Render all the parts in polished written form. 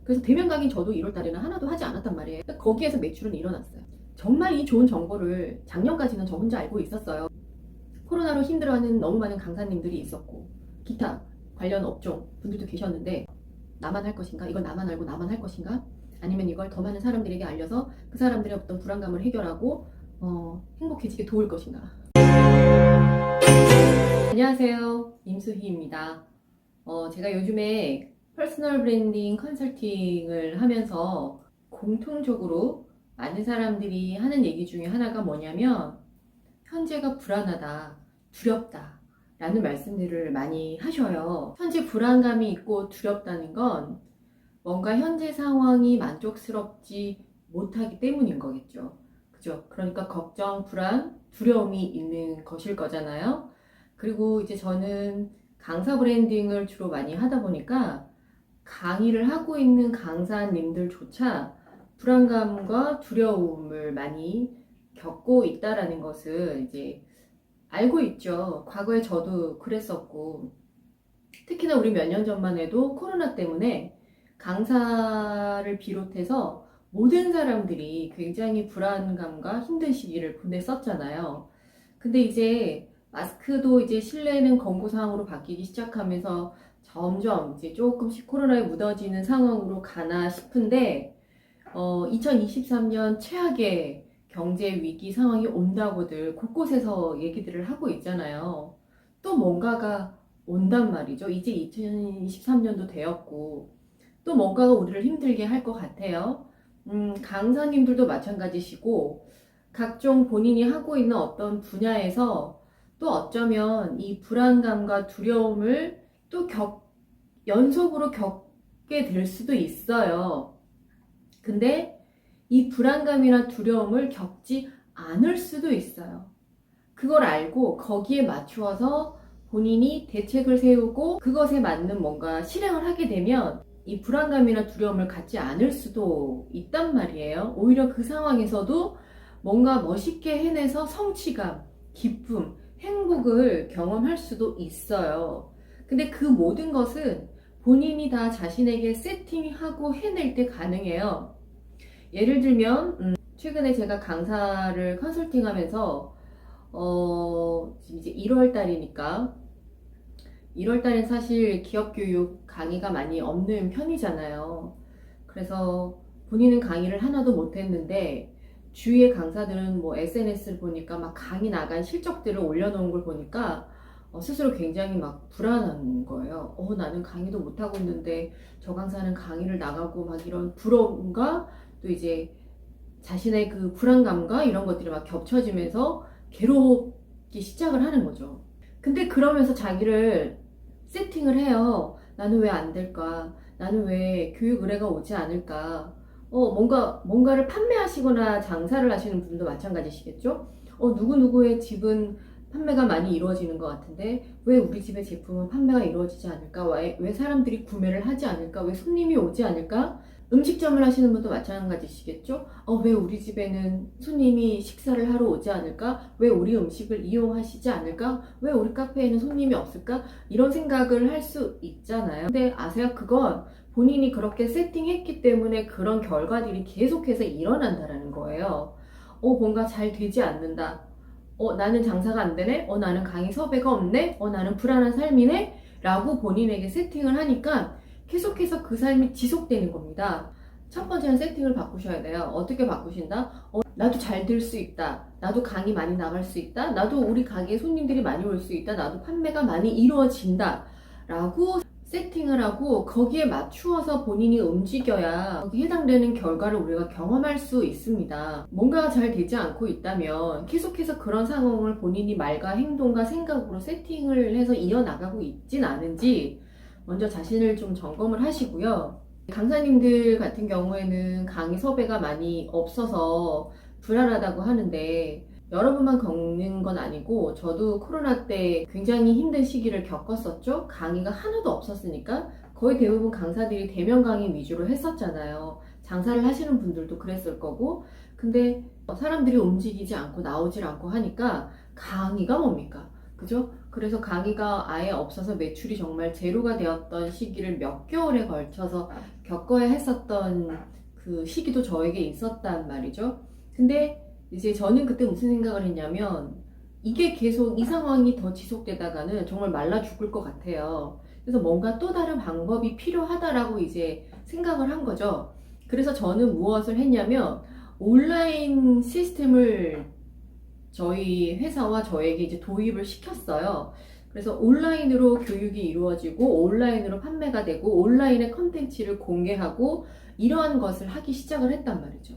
그래서 대면 강의 저도 1월 달에는 하나도 하지 않았단 말이에요. 거기에서 매출은 일어났어요. 정말 이 좋은 정보를 작년까지는 저 혼자 알고 있었어요. 코로나로 힘들어하는 너무 많은 강사님들이 있었고 기타 관련 업종 분들도 계셨는데, 나만 할 것인가? 이걸 나만 알고 나만 할 것인가? 아니면 이걸 더 많은 사람들에게 알려서 그 사람들의 어떤 불안감을 해결하고 행복해지게 도울 것인가? 안녕하세요, 임수희입니다. 제가 요즘에 퍼스널 브랜딩 컨설팅을 하면서 공통적으로 많은 사람들이 하는 얘기 중에 하나가 뭐냐면, 현재가 불안하다, 두렵다 라는 말씀들을 많이 하셔요. 현재 불안감이 있고 두렵다는 건 뭔가 현재 상황이 만족스럽지 못하기 때문인 거겠죠. 그죠? 그러니까 걱정, 불안, 두려움이 있는 것일 거잖아요. 그리고 이제 저는 강사 브랜딩을 주로 많이 하다 보니까 강의를 하고 있는 강사님들조차 불안감과 두려움을 많이 겪고 있다라는 것을 이제 알고 있죠. 과거에 저도 그랬었고, 특히나 우리 몇 년 전만 해도 코로나 때문에 강사를 비롯해서 모든 사람들이 굉장히 불안감과 힘든 시기를 보냈었잖아요. 근데 이제 마스크도 이제 실내는 권고사항으로 바뀌기 시작하면서 점점 이제 조금씩 코로나에 묻어지는 상황으로 가나 싶은데, 2023년 최악의 경제 위기 상황이 온다고들 곳곳에서 얘기들을 하고 있잖아요. 또 뭔가가 온단 말이죠. 이제 2023년도 되었고 또 뭔가가 우리를 힘들게 할 것 같아요. 강사님들도 마찬가지시고, 각종 본인이 하고 있는 어떤 분야에서 또 어쩌면 이 불안감과 두려움을 또 연속으로 겪게 될 수도 있어요. 근데 이 불안감이나 두려움을 겪지 않을 수도 있어요. 그걸 알고 거기에 맞추어서 본인이 대책을 세우고 그것에 맞는 뭔가 실행을 하게 되면 이 불안감이나 두려움을 갖지 않을 수도 있단 말이에요. 오히려 그 상황에서도 뭔가 멋있게 해내서 성취감, 기쁨, 행복을 경험할 수도 있어요. 근데 그 모든 것은 본인이 다 자신에게 세팅하고 해낼 때 가능해요. 예를 들면 최근에 제가 강사를 컨설팅하면서 이제 1월 달이니까 1월 달엔 사실 기업교육 강의가 많이 없는 편이잖아요. 그래서 본인은 강의를 하나도 못했는데 주위의 강사들은 뭐 SNS를 보니까 막 강의 나간 실적들을 올려놓은 걸 보니까 스스로 굉장히 막 불안한 거예요. 나는 강의도 못하고 있는데 저 강사는 강의를 나가고 막 이런 부러움과 또 이제 자신의 그 불안감과 이런 것들이 막 겹쳐지면서 괴롭기 시작을 하는 거죠. 근데 그러면서 자기를 세팅을 해요. 나는 왜 안 될까? 나는 왜 교육 의뢰가 오지 않을까? 뭔가를 판매하시거나 장사를 하시는 분도 마찬가지시겠죠? 누구누구의 집은 판매가 많이 이루어지는 것 같은데 왜 우리 집의 제품은 판매가 이루어지지 않을까? 왜 사람들이 구매를 하지 않을까? 왜 손님이 오지 않을까? 음식점을 하시는 분도 마찬가지시겠죠? 왜 우리 집에는 손님이 식사를 하러 오지 않을까? 왜 우리 음식을 이용하시지 않을까? 왜 우리 카페에는 손님이 없을까? 이런 생각을 할 수 있잖아요. 근데 아세요? 그건 본인이 그렇게 세팅했기 때문에 그런 결과들이 계속해서 일어난다는 거예요. 뭔가 잘 되지 않는다. 나는 장사가 안 되네? 나는 강의 섭외가 없네? 나는 불안한 삶이네? 라고 본인에게 세팅을 하니까 계속해서 그 삶이 지속되는 겁니다. 첫 번째는 세팅을 바꾸셔야 돼요. 어떻게 바꾸신다? 나도 잘 될 수 있다. 나도 강의 많이 나갈 수 있다. 나도 우리 가게에 손님들이 많이 올 수 있다. 나도 판매가 많이 이루어진다. 라고 세팅을 하고 거기에 맞추어서 본인이 움직여야 거기에 해당되는 결과를 우리가 경험할 수 있습니다. 뭔가가 잘 되지 않고 있다면 계속해서 그런 상황을 본인이 말과 행동과 생각으로 세팅을 해서 이어나가고 있진 않은지 먼저 자신을 좀 점검을 하시고요. 강사님들 같은 경우에는 강의 섭외가 많이 없어서 불안하다고 하는데, 여러분만 겪는 건 아니고 저도 코로나 때 굉장히 힘든 시기를 겪었었죠. 강의가 하나도 없었으니까 거의 대부분 강사들이 대면 강의 위주로 했었잖아요. 장사를 하시는 분들도 그랬을 거고. 근데 사람들이 움직이지 않고 나오질 않고 하니까 강의가 뭡니까? 그죠? 그래서 강의가 아예 없어서 매출이 정말 제로가 되었던 시기를 몇 개월에 걸쳐서 겪어야 했었던 그 시기도 저에게 있었단 말이죠. 근데 이제 저는 그때 무슨 생각을 했냐면 이게 계속 이 상황이 더 지속되다가는 정말 말라 죽을 것 같아요. 그래서 뭔가 또 다른 방법이 필요하다라고 이제 생각을 한 거죠. 그래서 저는 무엇을 했냐면 온라인 시스템을 저희 회사와 저에게 이제 도입을 시켰어요. 그래서 온라인으로 교육이 이루어지고 온라인으로 판매가 되고 온라인의 컨텐츠를 공개하고 이러한 것을 하기 시작을 했단 말이죠.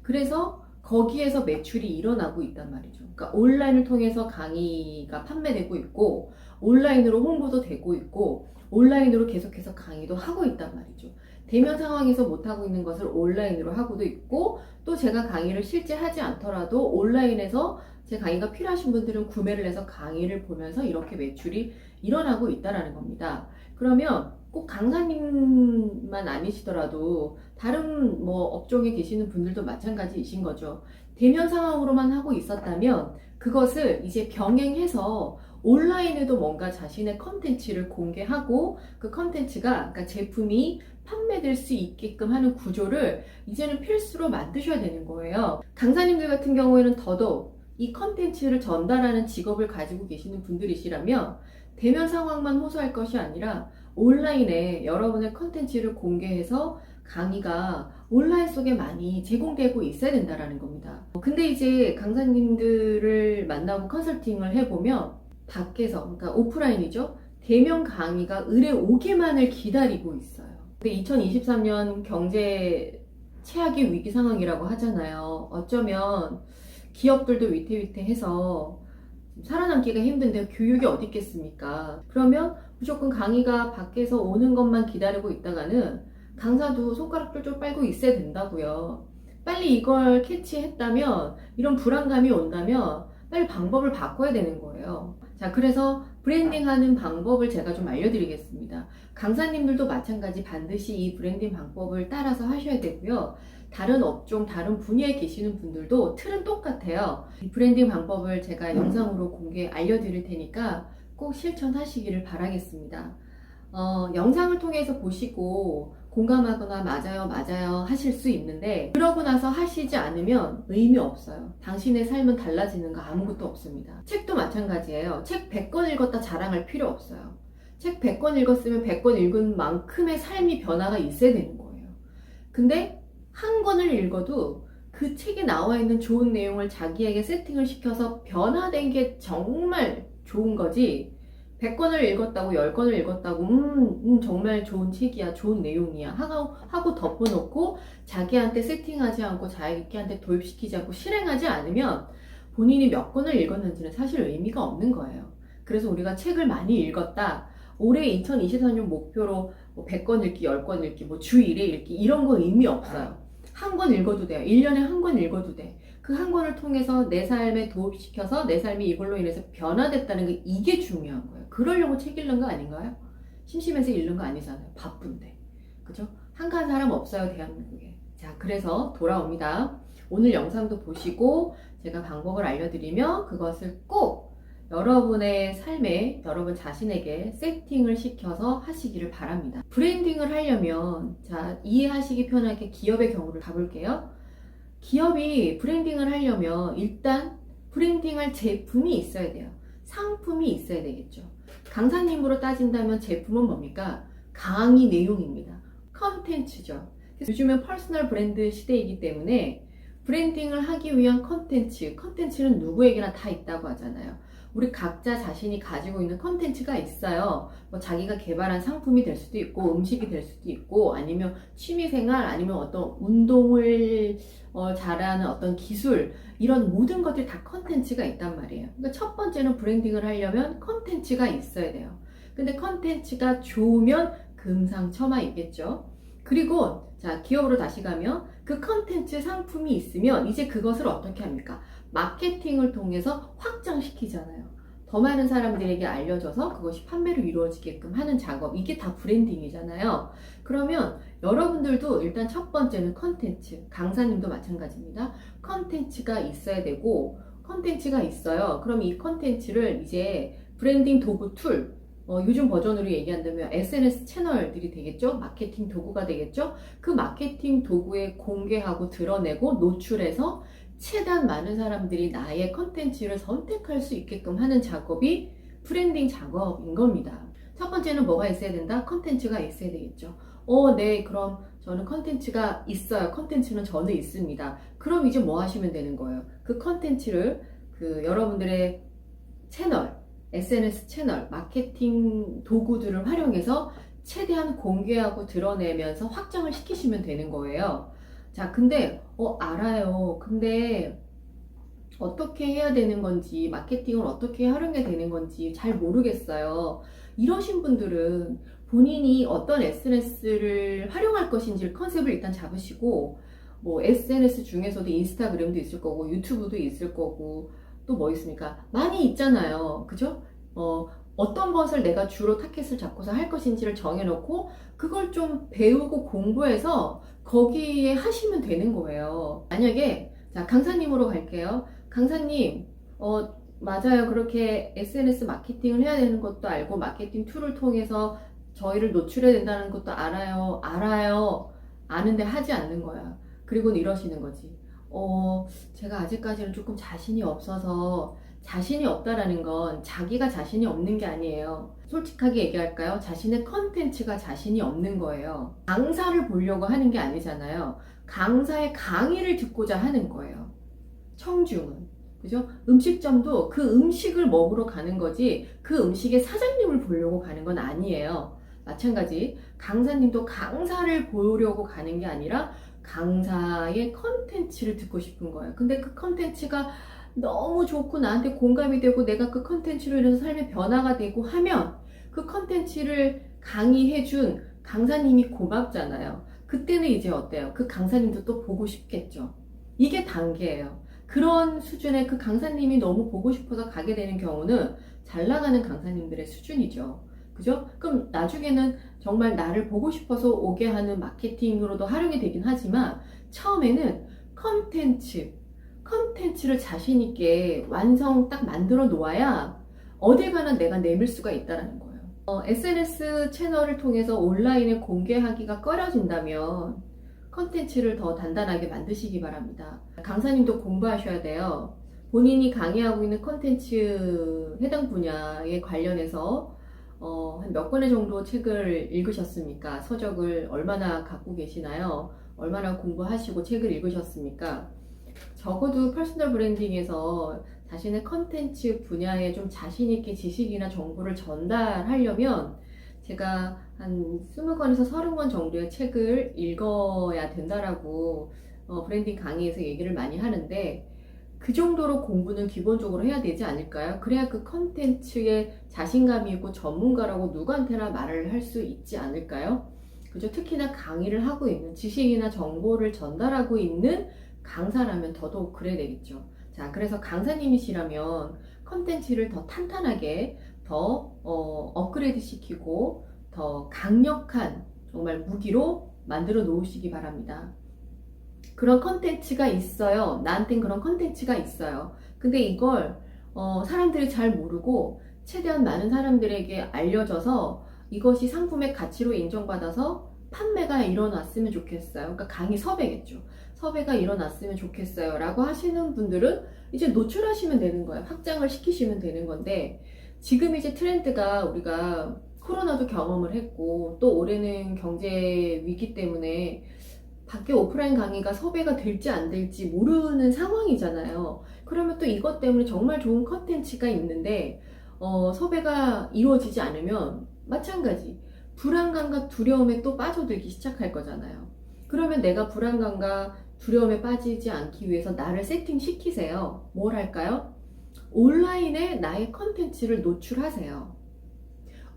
그래서 거기에서 매출이 일어나고 있단 말이죠. 그러니까 온라인을 통해서 강의가 판매되고 있고 온라인으로 홍보도 되고 있고 온라인으로 계속해서 강의도 하고 있단 말이죠. 대면 상황에서 못하고 있는 것을 온라인으로 하고도 있고 또 제가 강의를 실제 하지 않더라도 온라인에서 제 강의가 필요하신 분들은 구매를 해서 강의를 보면서 이렇게 매출이 일어나고 있다라는 겁니다. 그러면 꼭 강사님만 아니시더라도 다른 뭐 업종에 계시는 분들도 마찬가지이신 거죠. 대면 상황으로만 하고 있었다면 그것을 이제 병행해서 온라인에도 뭔가 자신의 컨텐츠를 공개하고 그 컨텐츠가 그러니까 제품이 판매될 수 있게끔 하는 구조를 이제는 필수로 만드셔야 되는 거예요. 강사님들 같은 경우에는 더더욱 이 컨텐츠를 전달하는 직업을 가지고 계시는 분들이시라면 대면 상황만 호소할 것이 아니라 온라인에 여러분의 컨텐츠를 공개해서 강의가 온라인 속에 많이 제공되고 있어야 된다라는 겁니다. 근데 이제 강사님들을 만나고 컨설팅을 해보면 밖에서, 그러니까 오프라인이죠. 대면 강의가 의뢰 오기만을 기다리고 있어요. 근데 2023년 경제 최악의 위기 상황이라고 하잖아요. 어쩌면 기업들도 위태위태해서 살아남기가 힘든데 교육이 어디 있겠습니까? 그러면 무조건 강의가 밖에서 오는 것만 기다리고 있다가는 강사도 손가락 쫄쫄 빨고 있어야 된다고요. 빨리 이걸 캐치했다면 이런 불안감이 온다면 빨리 방법을 바꿔야 되는 거예요. 자, 그래서 브랜딩하는 방법을 제가 좀 알려드리겠습니다. 강사님들도 마찬가지 반드시 이 브랜딩 방법을 따라서 하셔야 되고요. 다른 업종, 다른 분야에 계시는 분들도 틀은 똑같아요. 이 브랜딩 방법을 제가 영상으로 알려드릴 테니까 꼭 실천하시기를 바라겠습니다. 영상을 통해서 보시고 공감하거나 맞아요 하실 수 있는데 그러고 나서 하시지 않으면 의미 없어요. 당신의 삶은 달라지는 거 아무것도 없습니다. 책도 마찬가지예요. 책 100권 읽었다 자랑할 필요 없어요. 책 100권 읽었으면 100권 읽은 만큼의 삶이 변화가 있어야 되는 거예요. 근데 한 권을 읽어도 그 책에 나와 있는 좋은 내용을 자기에게 세팅을 시켜서 변화된 게 정말 좋은 거지 100권을 읽었다고 10권을 읽었다고 정말 좋은 책이야 좋은 내용이야 하고 덮어놓고 자기한테 세팅하지 않고 자기한테 도입시키지 않고 실행하지 않으면 본인이 몇 권을 읽었는지는 사실 의미가 없는 거예요. 그래서 우리가 책을 많이 읽었다 올해 2024년 목표로 100권 읽기, 10권 읽기, 주 1회 읽기 이런 거 의미 없어요. 한 권 읽어도 돼요. 1년에 한 권 읽어도 돼. 그 한 권을 통해서 내 삶에 도입시켜서 내 삶이 이걸로 인해서 변화됐다는 게 이게 중요한 거예요. 그러려고 책 읽는 거 아닌가요? 심심해서 읽는 거 아니잖아요. 바쁜데. 그죠? 한가한 사람 없어요, 대한민국에. 자, 그래서 돌아옵니다. 오늘 영상도 보시고 제가 방법을 알려드리며 그것을 꼭 여러분의 삶에 여러분 자신에게 세팅을 시켜서 하시기를 바랍니다. 브랜딩을 하려면 자 이해하시기 편하게 기업의 경우를 가볼게요. 기업이 브랜딩을 하려면 일단 브랜딩할 제품이 있어야 돼요. 상품이 있어야 되겠죠. 강사님으로 따진다면 제품은 뭡니까? 강의 내용입니다. 컨텐츠죠. 요즘은 퍼스널 브랜드 시대이기 때문에 브랜딩을 하기 위한 컨텐츠는 누구에게나 다 있다고 하잖아요. 우리 각자 자신이 가지고 있는 컨텐츠가 있어요. 뭐 자기가 개발한 상품이 될 수도 있고 음식이 될 수도 있고 아니면 취미생활 아니면 어떤 운동을 잘하는 어떤 기술 이런 모든 것들이 다 컨텐츠가 있단 말이에요. 그러니까 첫 번째는 브랜딩을 하려면 컨텐츠가 있어야 돼요. 근데 컨텐츠가 좋으면 금상첨화 있겠죠. 그리고 자 기업으로 다시 가면 그 컨텐츠 상품이 있으면 이제 그것을 어떻게 합니까? 마케팅을 통해서 확장시키잖아요. 더 많은 사람들에게 알려져서 그것이 판매로 이루어지게끔 하는 작업 이게 다 브랜딩이잖아요. 그러면 여러분들도 일단 첫 번째는 컨텐츠 강사님도 마찬가지입니다. 컨텐츠가 있어야 되고 컨텐츠가 있어요. 그럼 이 컨텐츠를 이제 브랜딩 도구 툴, 요즘 버전으로 얘기한다면 SNS 채널들이 되겠죠? 마케팅 도구가 되겠죠? 그 마케팅 도구에 공개하고 드러내고 노출해서 최대한 많은 사람들이 나의 컨텐츠를 선택할 수 있게끔 하는 작업이 브랜딩 작업인 겁니다. 첫 번째는 뭐가 있어야 된다? 컨텐츠가 있어야 되겠죠. 네, 그럼 저는 컨텐츠가 있어요. 컨텐츠는 저는 있습니다. 그럼 이제 뭐 하시면 되는 거예요? 그 컨텐츠를 여러분들의 채널, SNS 채널, 마케팅 도구들을 활용해서 최대한 공개하고 드러내면서 확장을 시키시면 되는 거예요. 자, 근데, 알아요. 근데 어떻게 해야 되는 건지, 마케팅을 어떻게 활용해야 되는 건지 잘 모르겠어요. 이러신 분들은 본인이 어떤 SNS를 활용할 것인지 컨셉을 일단 잡으시고, 뭐 SNS 중에서도 인스타그램도 있을 거고, 유튜브도 있을 거고, 또 뭐 있습니까? 많이 있잖아요. 그죠? 어떤 것을 내가 주로 타겟을 잡고서 할 것인지를 정해놓고, 그걸 좀 배우고 공부해서 거기에 하시면 되는 거예요. 만약에, 자, 강사님으로 갈게요. 강사님, 맞아요. 그렇게 SNS 마케팅을 해야 되는 것도 알고, 마케팅 툴을 통해서 저희를 노출해야 된다는 것도 알아요. 알아요. 아는데 하지 않는 거야. 그리고는 이러시는 거지. 제가 아직까지는 조금 자신이 없어서, 자신이 없다라는 건 자기가 자신이 없는 게 아니에요. 솔직하게 얘기할까요? 자신의 컨텐츠가 자신이 없는 거예요. 강사를 보려고 하는 게 아니잖아요. 강사의 강의를 듣고자 하는 거예요. 청중은. 그죠? 음식점도 그 음식을 먹으러 가는 거지 그 음식의 사장님을 보려고 가는 건 아니에요. 마찬가지 강사님도 강사를 보려고 가는 게 아니라 강사의 컨텐츠를 듣고 싶은 거예요. 근데 그 컨텐츠가 너무 좋고 나한테 공감이 되고 내가 그 컨텐츠로 인해서 삶의 변화가 되고 하면 그 컨텐츠를 강의해준 강사님이 고맙잖아요. 그때는 이제 어때요? 그 강사님도 또 보고 싶겠죠. 이게 단계예요. 그런 수준의 그 강사님이 너무 보고 싶어서 가게 되는 경우는 잘 나가는 강사님들의 수준이죠. 그죠? 그럼 나중에는 정말 나를 보고 싶어서 오게 하는 마케팅으로도 활용이 되긴 하지만 처음에는 컨텐츠를 자신 있게 완성 딱 만들어 놓아야 어딜 가나 내가 내밀 수가 있다는 거예요. SNS 채널을 통해서 온라인에 공개하기가 꺼려진다면 컨텐츠를 더 단단하게 만드시기 바랍니다. 강사님도 공부하셔야 돼요. 본인이 강의하고 있는 컨텐츠 해당 분야에 관련해서 한 몇 권의 정도 책을 읽으셨습니까? 서적을 얼마나 갖고 계시나요? 얼마나 공부하시고 책을 읽으셨습니까? 적어도 퍼스널 브랜딩에서 자신의 컨텐츠 분야에 좀 자신있게 지식이나 정보를 전달하려면 제가 한 20권에서 30권 정도의 책을 읽어야 된다라고 브랜딩 강의에서 얘기를 많이 하는데 그 정도로 공부는 기본적으로 해야 되지 않을까요? 그래야 그 컨텐츠에 자신감이 있고 전문가라고 누구한테나 말을 할 수 있지 않을까요? 그죠? 특히나 강의를 하고 있는 지식이나 정보를 전달하고 있는 강사라면 더더욱 그래야 되겠죠. 자, 그래서 강사님이시라면 컨텐츠를 더 탄탄하게 더 업그레이드 시키고 더 강력한 정말 무기로 만들어 놓으시기 바랍니다. 그런 컨텐츠가 있어요. 나한텐 그런 컨텐츠가 있어요. 근데 이걸 사람들이 잘 모르고 최대한 많은 사람들에게 알려져서 이것이 상품의 가치로 인정받아서 판매가 일어났으면 좋겠어요. 그러니까 강의 섭외겠죠. 섭외가 일어났으면 좋겠어요. 라고 하시는 분들은 이제 노출하시면 되는 거예요. 확장을 시키시면 되는 건데 지금 이제 트렌드가 우리가 코로나도 경험을 했고 또 올해는 경제 위기 때문에 밖에 오프라인 강의가 섭외가 될지 안 될지 모르는 상황이잖아요. 그러면 또 이것 때문에 정말 좋은 컨텐츠가 있는데 섭외가 이루어지지 않으면 마찬가지 불안감과 두려움에 또 빠져들기 시작할 거잖아요. 그러면 내가 불안감과 두려움에 빠지지 않기 위해서 나를 세팅시키세요. 뭘 할까요? 온라인에 나의 컨텐츠를 노출하세요.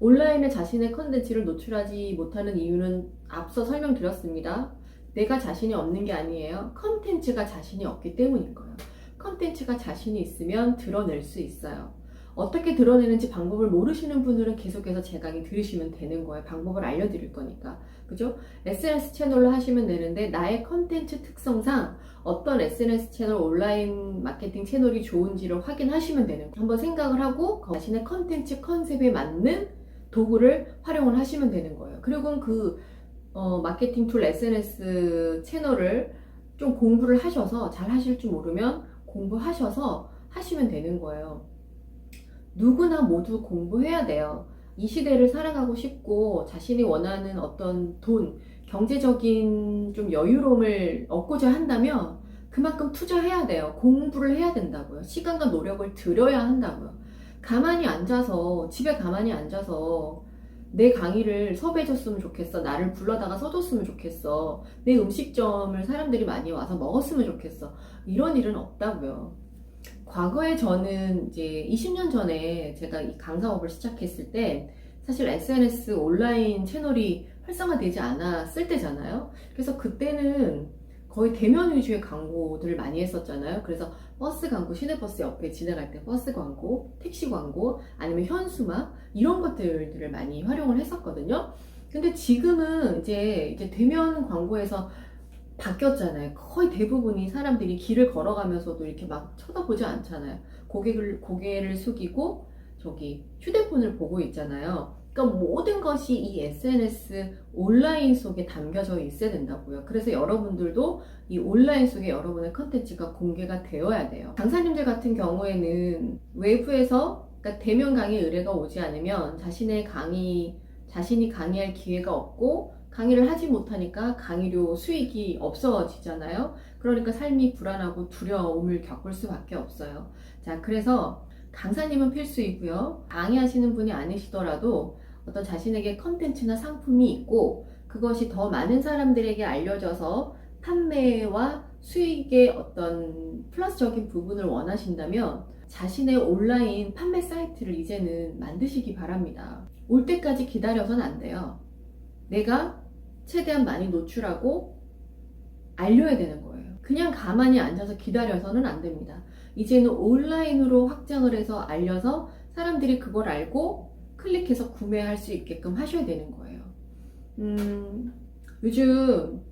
온라인에 자신의 컨텐츠를 노출하지 못하는 이유는 앞서 설명드렸습니다. 내가 자신이 없는 게 아니에요. 컨텐츠가 자신이 없기 때문인 거예요. 컨텐츠가 자신이 있으면 드러낼 수 있어요. 어떻게 드러내는지 방법을 모르시는 분들은 계속해서 제 강의 들으시면 되는 거예요. 방법을 알려드릴 거니까. 그죠? SNS 채널로 하시면 되는데 나의 컨텐츠 특성상 어떤 SNS 채널, 온라인 마케팅 채널이 좋은지를 확인하시면 되는 거예요. 한번 생각을 하고 자신의 컨텐츠 컨셉에 맞는 도구를 활용을 하시면 되는 거예요. 그리고 마케팅 툴 SNS 채널을 좀 공부를 하셔서 잘 하실 줄 모르면 공부하셔서 하시면 되는 거예요. 누구나 모두 공부해야 돼요. 이 시대를 살아가고 싶고 자신이 원하는 어떤 돈, 경제적인 좀 여유로움을 얻고자 한다면 그만큼 투자해야 돼요. 공부를 해야 된다고요. 시간과 노력을 들여야 한다고요. 가만히 앉아서, 집에 가만히 앉아서 내 강의를 섭외해줬으면 좋겠어. 나를 불러다가 써줬으면 좋겠어. 내 음식점을 사람들이 많이 와서 먹었으면 좋겠어. 이런 일은 없다고요. 과거에 저는 이제 20년 전에 제가 이 강사업을 시작했을 때 사실 SNS 온라인 채널이 활성화되지 않았을 때잖아요. 그래서 그때는 거의 대면 위주의 광고들을 많이 했었잖아요. 그래서 버스 광고, 시내버스 옆에 지나갈 때 버스 광고, 택시 광고, 아니면 현수막 이런 것들을 많이 활용을 했었거든요. 근데 지금은 이제 대면 광고에서 바뀌었잖아요. 거의 대부분이 사람들이 길을 걸어가면서도 이렇게 막 쳐다보지 않잖아요. 고개를 숙이고 저기 휴대폰을 보고 있잖아요. 그러니까 모든 것이 이 SNS 온라인 속에 담겨져 있어야 된다고요. 그래서 여러분들도 이 온라인 속에 여러분의 컨텐츠가 공개가 되어야 돼요. 강사님들 같은 경우에는 외부에서 그러니까 대면 강의 의뢰가 오지 않으면 자신이 강의할 기회가 없고 강의를 하지 못하니까 강의료 수익이 없어지잖아요. 그러니까 삶이 불안하고 두려움을 겪을 수밖에 없어요. 자, 그래서 강사님은 필수이고요. 강의하시는 분이 아니시더라도 어떤 자신에게 컨텐츠나 상품이 있고 그것이 더 많은 사람들에게 알려져서 판매와 수익의 어떤 플러스적인 부분을 원하신다면 자신의 온라인 판매 사이트를 이제는 만드시기 바랍니다. 올 때까지 기다려서는 안 돼요. 내가 최대한 많이 노출하고 알려야 되는 거예요. 그냥 가만히 앉아서 기다려서는 안 됩니다. 이제는 온라인으로 확장을 해서 알려서 사람들이 그걸 알고 클릭해서 구매할 수 있게끔 하셔야 되는 거예요. 요즘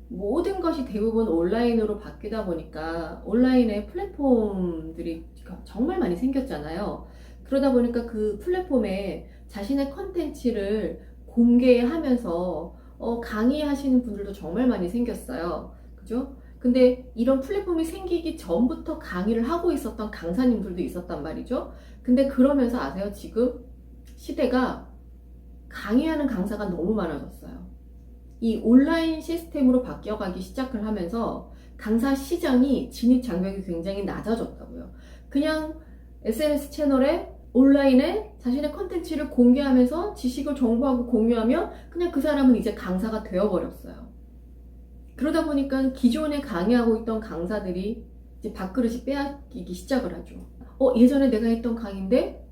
모든 것이 대부분 온라인으로 바뀌다 보니까 온라인에 플랫폼들이 정말 많이 생겼잖아요. 그러다 보니까 그 플랫폼에 자신의 컨텐츠를 공개하면서 강의하시는 분들도 정말 많이 생겼어요. 그죠? 근데 이런 플랫폼이 생기기 전부터 강의를 하고 있었던 강사님들도 있었단 말이죠. 근데 그러면서 아세요? 지금 시대가 강의하는 강사가 너무 많아졌어요. 이 온라인 시스템으로 바뀌어가기 시작을 하면서 강사 시장이 진입 장벽이 굉장히 낮아졌다고요. 그냥 SNS 채널에 온라인에 자신의 컨텐츠를 공개하면서 지식을 정보하고 공유하면 그냥 그 사람은 이제 강사가 되어버렸어요. 그러다 보니까 기존에 강의하고 있던 강사들이 이제 밥그릇이 빼앗기기 시작을 하죠. 예전에 내가 했던 강의인데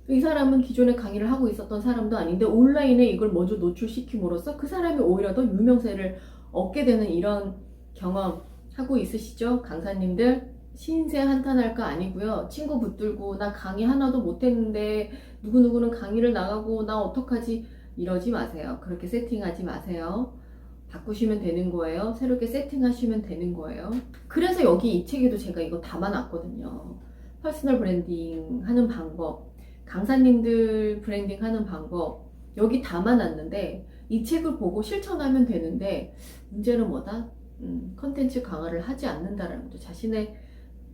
이 사람은 기존에 강의를 하고 있었던 사람도 아닌데 온라인에 이걸 먼저 노출시킴으로써 그 사람이 오히려 더 유명세를 얻게 되는 이런 경험 하고 있으시죠? 강사님들 신세 한탄할 거 아니고요. 친구 붙들고 나 강의 하나도 못했는데 누구누구는 강의를 나가고 나 어떡하지? 이러지 마세요. 그렇게 세팅하지 마세요. 바꾸시면 되는 거예요. 새롭게 세팅하시면 되는 거예요. 그래서 여기 이 책에도 제가 이거 담아놨거든요. 퍼스널 브랜딩 하는 방법, 강사님들 브랜딩 하는 방법 여기 담아놨는데 이 책을 보고 실천하면 되는데 문제는 뭐다? 컨텐츠 강화를 하지 않는다라는 거죠.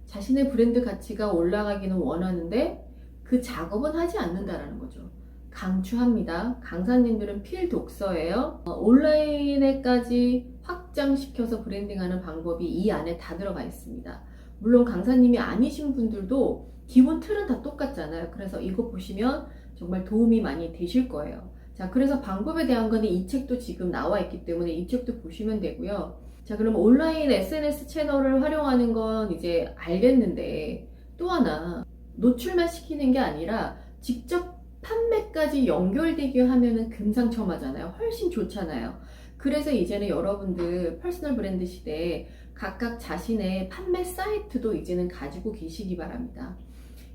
자신의 브랜드 가치가 올라가기는 원하는데 그 작업은 하지 않는다라는 거죠. 강추합니다. 강사님들은 필독서예요. 온라인에까지 확장시켜서 브랜딩하는 방법이 이 안에 다 들어가 있습니다. 물론 강사님이 아니신 분들도 기본 틀은 다 똑같잖아요. 그래서 이거 보시면 정말 도움이 많이 되실 거예요. 자, 그래서 방법에 대한 거는 이 책도 지금 나와 있기 때문에 이 책도 보시면 되고요. 자, 그럼 온라인 SNS 채널을 활용하는 건 이제 알겠는데 또 하나 노출만 시키는 게 아니라 직접 판매까지 연결되게 하면은 금상첨화잖아요. 훨씬 좋잖아요. 그래서 이제는 여러분들 퍼스널 브랜드 시대에 각각 자신의 판매 사이트도 이제는 가지고 계시기 바랍니다.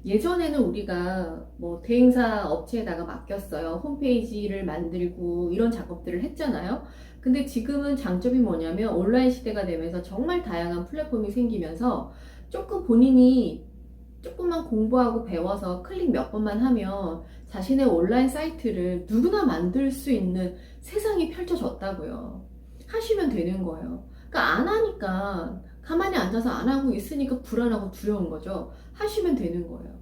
예전에는 우리가 뭐 대행사 업체에다가 맡겼어요. 홈페이지를 만들고 이런 작업들을 했잖아요. 근데 지금은 장점이 뭐냐면 온라인 시대가 되면서 정말 다양한 플랫폼이 생기면서 조금 본인이 조금만 공부하고 배워서 클릭 몇 번만 하면 자신의 온라인 사이트를 누구나 만들 수 있는 세상이 펼쳐졌다고요. 하시면 되는 거예요. 그러니까 안 하니까 가만히 앉아서 안 하고 있으니까 불안하고 두려운 거죠. 하시면 되는 거예요.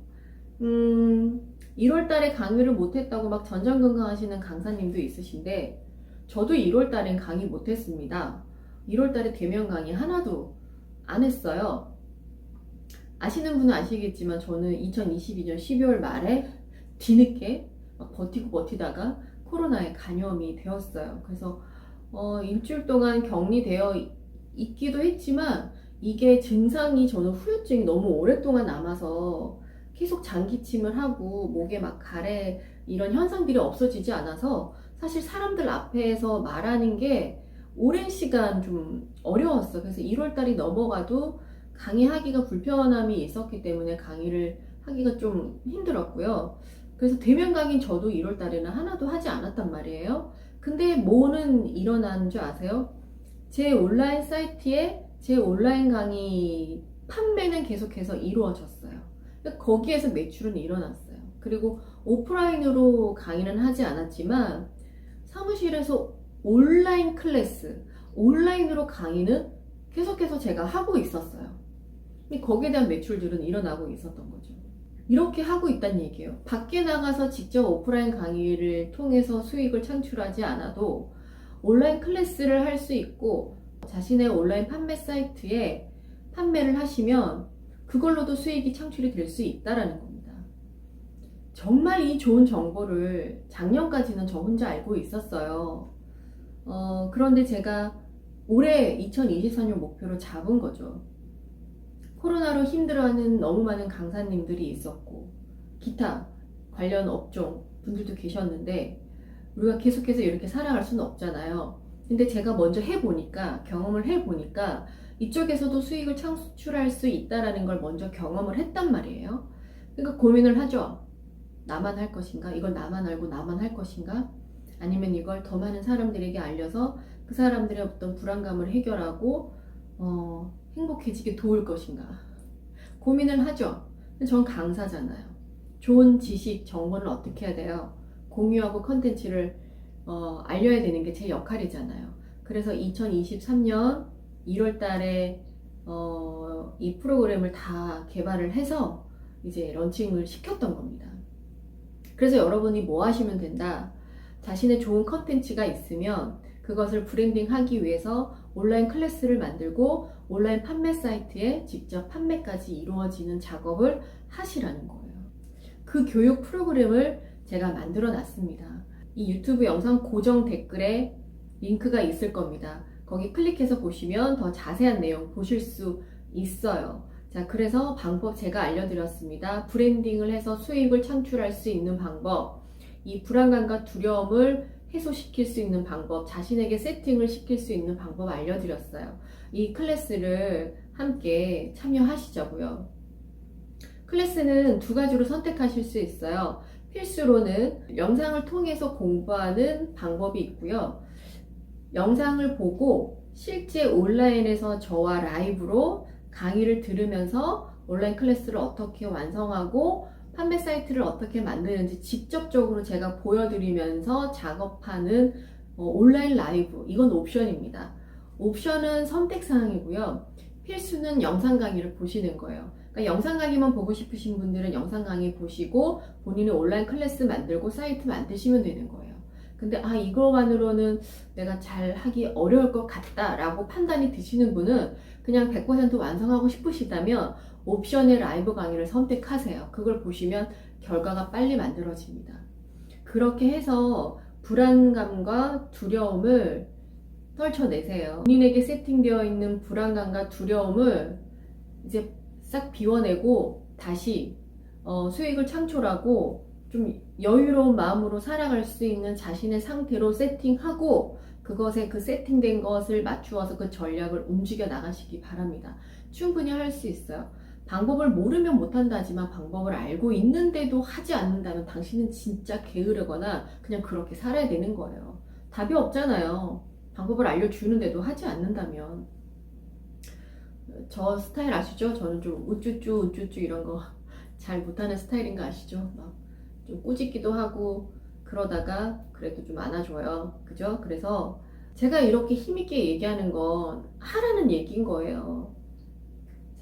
1월 달에 강의를 못했다고 막 전전긍긍 하시는 강사님도 있으신데 저도 1월 달엔 강의 못했습니다. 1월 달에 대면 강의 하나도 안 했어요. 아시는 분은 아시겠지만 저는 2022년 12월 말에 뒤늦게 막 버티고 버티다가 코로나에 감염이 되었어요. 그래서 일주일 동안 격리되어 있기도 했지만 이게 증상이 저는 후유증이 너무 오랫동안 남아서 계속 장기침을 하고 목에 막 가래 이런 현상들이 없어지지 않아서 사실 사람들 앞에서 말하는 게 오랜 시간 좀 어려웠어. 그래서 1월 달이 넘어가도 강의하기가 불편함이 있었기 때문에 강의를 하기가 좀 힘들었고요. 그래서 대면 강의 저도 1월 달에는 하나도 하지 않았단 말이에요. 근데 뭐는 일어난 줄 아세요? 제 온라인 사이트에 제 온라인 강의 판매는 계속해서 이루어졌어요. 거기에서 매출은 일어났어요. 그리고 오프라인으로 강의는 하지 않았지만 사무실에서 온라인 클래스, 온라인으로 강의는 계속해서 제가 하고 있었어요. 거기에 대한 매출들은 일어나고 있었던 거죠. 이렇게 하고 있다는 얘기예요. 밖에 나가서 직접 오프라인 강의를 통해서 수익을 창출하지 않아도 온라인 클래스를 할 수 있고 자신의 온라인 판매 사이트에 판매를 하시면 그걸로도 수익이 창출이 될 수 있다는 겁니다. 정말 이 좋은 정보를 작년까지는 저 혼자 알고 있었어요. 그런데 제가 올해 2024년 목표로 잡은 거죠. 코로나로 힘들어하는 너무 많은 강사님들이 있었고 기타 관련 업종 분들도 계셨는데 우리가 계속해서 이렇게 살아갈 수는 없잖아요. 근데 제가 먼저 해보니까 경험을 해보니까 이쪽에서도 수익을 창출할 수 있다는 걸 먼저 경험을 했단 말이에요. 그러니까 고민을 하죠. 나만 할 것인가? 이걸 나만 알고 나만 할 것인가? 아니면 이걸 더 많은 사람들에게 알려서 그 사람들의 어떤 불안감을 해결하고 행복해지게 도울 것인가? 고민을 하죠. 근데 전 강사잖아요. 좋은 지식, 정보를 어떻게 해야 돼요? 공유하고 컨텐츠를 알려야 되는 게 제 역할이잖아요. 그래서 2023년 1월 달에 이 프로그램을 다 개발을 해서 이제 런칭을 시켰던 겁니다. 그래서 여러분이 뭐 하시면 된다? 자신의 좋은 컨텐츠가 있으면 그것을 브랜딩하기 위해서 온라인 클래스를 만들고 온라인 판매 사이트에 직접 판매까지 이루어지는 작업을 하시라는 거예요. 그 교육 프로그램을 제가 만들어 놨습니다. 이 유튜브 영상 고정 댓글에 링크가 있을 겁니다. 거기 클릭해서 보시면 더 자세한 내용 보실 수 있어요. 자, 그래서 방법 제가 알려드렸습니다. 브랜딩을 해서 수익을 창출할 수 있는 방법, 이 불안감과 두려움을 해소시킬 수 있는 방법, 자신에게 세팅을 시킬 수 있는 방법 알려드렸어요. 이 클래스를 함께 참여하시자고요. 클래스는 두 가지로 선택하실 수 있어요. 필수로는 영상을 통해서 공부하는 방법이 있고요. 영상을 보고 실제 온라인에서 저와 라이브로 강의를 들으면서 온라인 클래스를 어떻게 완성하고 판매 사이트를 어떻게 만드는지 직접적으로 제가 보여드리면서 작업하는 온라인 라이브, 이건 옵션입니다. 옵션은 선택사항이고요. 필수는 영상 강의를 보시는 거예요. 그러니까 영상 강의만 보고 싶으신 분들은 영상 강의 보시고 본인이 온라인 클래스 만들고 사이트 만드시면 되는 거예요. 근데 이거만으로는 내가 잘 하기 어려울 것 같다 라고 판단이 드시는 분은 그냥 100% 완성하고 싶으시다면 옵션의 라이브 강의를 선택하세요. 그걸 보시면 결과가 빨리 만들어집니다. 그렇게 해서 불안감과 두려움을 떨쳐내세요. 본인에게 세팅되어 있는 불안감과 두려움을 이제 싹 비워내고 다시 수익을 창출하고 좀 여유로운 마음으로 살아갈 수 있는 자신의 상태로 세팅하고 그것에 그 세팅된 것을 맞추어서 그 전략을 움직여 나가시기 바랍니다. 충분히 할 수 있어요. 방법을 모르면 못한다 하지만 방법을 알고 있는데도 하지 않는다면 당신은 진짜 게으르거나 그냥 그렇게 살아야 되는 거예요. 답이 없잖아요. 방법을 알려주는데도 하지 않는다면, 저 스타일 아시죠? 저는 좀 우쭈쭈 이런 거 잘 못하는 스타일인 거 아시죠? 막 좀 꾸짖기도 하고 그러다가 그래도 좀 안아줘요. 그죠? 그래서 제가 이렇게 힘있게 얘기하는 건 하라는 얘기인 거예요.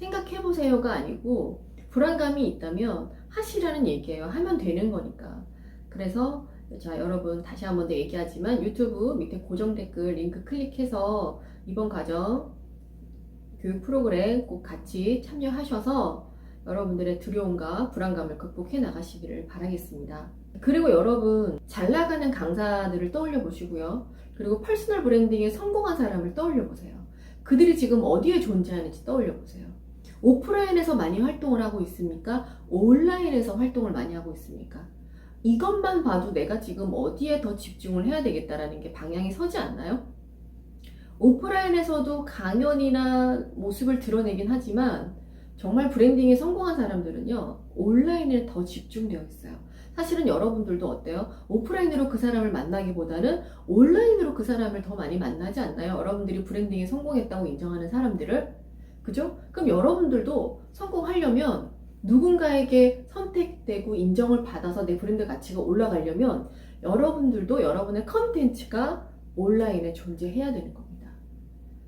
생각해보세요가 아니고 불안감이 있다면 하시라는 얘기예요. 하면 되는 거니까. 그래서 자, 여러분 다시 한번 더 얘기하지만 유튜브 밑에 고정 댓글 링크 클릭해서 이번 과정 교육 프로그램 꼭 같이 참여하셔서 여러분들의 두려움과 불안감을 극복해 나가시기를 바라겠습니다. 그리고 여러분 잘 나가는 강사들을 떠올려 보시고요. 그리고 퍼스널 브랜딩에 성공한 사람을 떠올려 보세요. 그들이 지금 어디에 존재하는지 떠올려 보세요. 오프라인에서 많이 활동을 하고 있습니까? 온라인에서 활동을 많이 하고 있습니까? 이것만 봐도 내가 지금 어디에 더 집중을 해야 되겠다라는 게 방향이 서지 않나요? 오프라인에서도 강연이나 모습을 드러내긴 하지만 정말 브랜딩에 성공한 사람들은요, 온라인에 더 집중되어 있어요. 사실은 여러분들도 어때요? 오프라인으로 그 사람을 만나기보다는 온라인으로 그 사람을 더 많이 만나지 않나요? 여러분들이 브랜딩에 성공했다고 인정하는 사람들을. 그죠? 그럼 여러분들도 성공하려면 누군가에게 선택되고 인정을 받아서 내 브랜드 가치가 올라가려면 여러분들도 여러분의 컨텐츠가 온라인에 존재해야 되는 겁니다.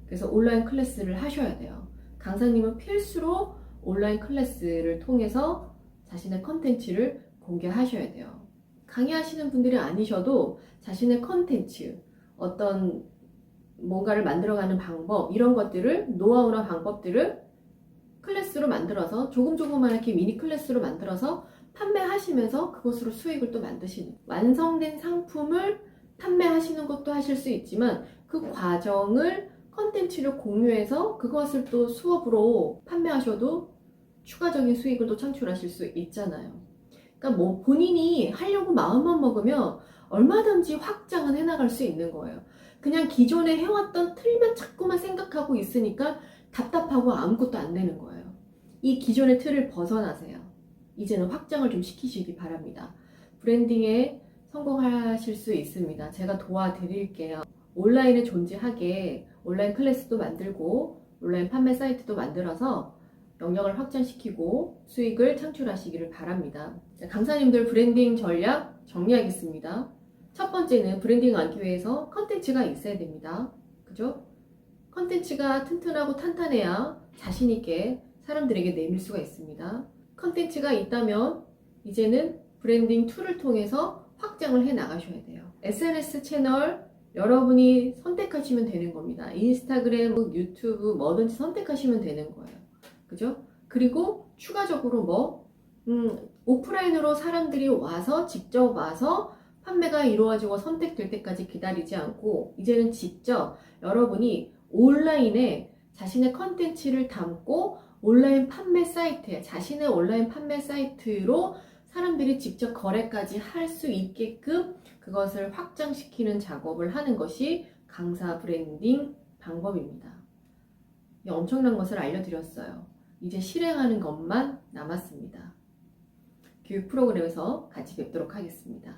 그래서 온라인 클래스를 하셔야 돼요. 강사님은 필수로 온라인 클래스를 통해서 자신의 컨텐츠를 공개하셔야 돼요. 강의하시는 분들이 아니셔도 자신의 컨텐츠, 어떤 뭔가를 만들어가는 방법, 이런 것들을, 노하우나 방법들을 클래스로 만들어서 조금조그맣게 미니 클래스로 만들어서 판매하시면서 그것으로 수익을 또 만드시는, 완성된 상품을 판매하시는 것도 하실 수 있지만 그 과정을 컨텐츠를 공유해서 그것을 또 수업으로 판매하셔도 추가적인 수익을 또 창출하실 수 있잖아요. 그러니까 뭐 본인이 하려고 마음만 먹으면 얼마든지 확장은 해나갈 수 있는 거예요. 그냥 기존에 해왔던 틀만 자꾸만 생각하고 있으니까 답답하고 아무것도 안 되는 거예요. 이 기존의 틀을 벗어나세요. 이제는 확장을 좀 시키시기 바랍니다. 브랜딩에 성공하실 수 있습니다. 제가 도와드릴게요. 온라인에 존재하게 온라인 클래스도 만들고 온라인 판매 사이트도 만들어서 영역을 확장시키고 수익을 창출하시기를 바랍니다. 자, 강사님들 브랜딩 전략 정리하겠습니다. 첫 번째는 브랜딩 하기 위해서 컨텐츠가 있어야 됩니다. 그죠? 컨텐츠가 튼튼하고 탄탄해야 자신있게 사람들에게 내밀 수가 있습니다. 컨텐츠가 있다면 이제는 브랜딩 툴을 통해서 확장을 해 나가셔야 돼요. SNS 채널 여러분이 선택하시면 되는 겁니다. 인스타그램, 유튜브 뭐든지 선택하시면 되는 거예요. 그죠? 그리고 추가적으로 오프라인으로 사람들이 와서 직접 와서 판매가 이루어지고 선택될 때까지 기다리지 않고 이제는 직접 여러분이 온라인에 자신의 컨텐츠를 담고 온라인 판매 사이트에 자신의 온라인 판매 사이트로 사람들이 직접 거래까지 할 수 있게끔 그것을 확장시키는 작업을 하는 것이 강사 브랜딩 방법입니다. 엄청난 것을 알려드렸어요. 이제 실행하는 것만 남았습니다. 교육 프로그램에서 같이 뵙도록 하겠습니다.